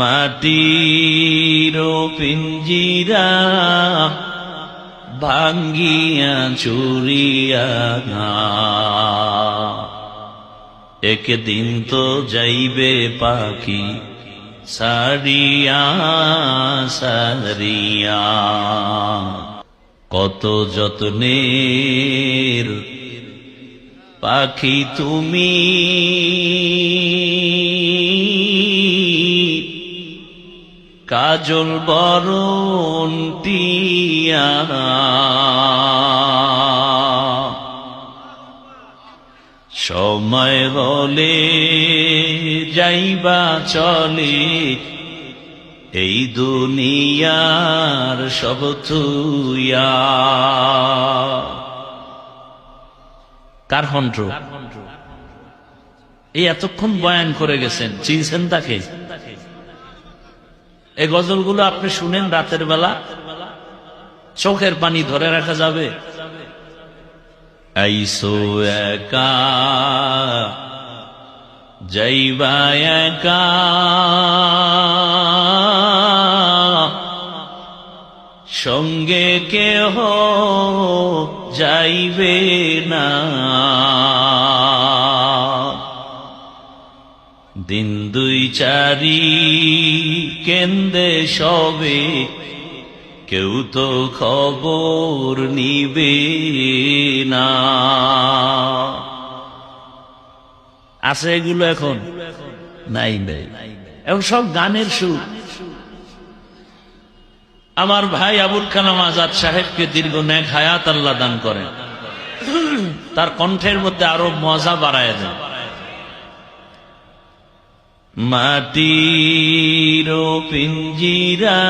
মাটির পিঞ্জিরা ভাঙ্গিয়া চুরিয়া একদিন তো যাইবে পাখি সারিয়া সারিয়া। কত যত্নের পাখি তুমি, কাজল বরণ টিয়া সময় হলে যাইবা চলে এই দুনিয়ার সব থুইয়া। কার কণ্ঠ? এই এতক্ষণ বয়ান করে গেছেন, চিনছেন তাকে? এই গজলগুলো আপনি শুনেন রাতের বেলা, চোখের পানি ধরে রাখা যাবে। আইসো একা যাইবা একা, সঙ্গে কেহ যাইবে না। দিন দুই চারি কেন্দে সবে, কেউ তো খবর নিবে না। আছে এগুলো এখন? নাই নাই, এখন সব গানের সুর। আমার ভাই আবুল কালাম আজাদ সাহেবকে দীর্ঘ নেক হায়াত আল্লাহ দান করেন, তার কণ্ঠের মধ্যে আরো মজা বাড়ায় দেন। মাটির পিঞ্জিরা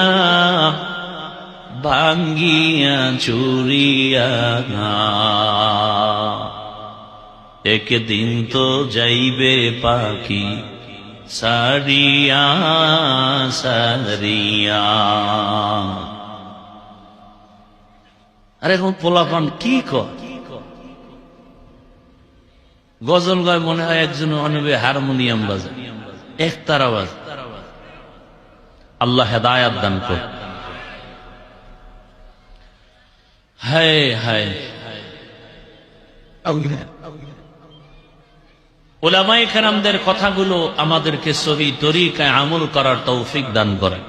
ভাঙ্গিয়া চুরিয়া একদিন তো যাইবে পাখি সারিয়া সারিয়া। আরে এখন পোলাপান কি কয়, গজল গায় মনে হয় একজন অনবে হারমোনিয়াম বাজে, একতার আওয়াজ। আল্লাহ হেদায়াত দান কর। হায় হায়, উলামায়ে কেরামদের কথাগুলো আমাদেরকে সহি তরিকায় আমল করার তৌফিক দান করেন।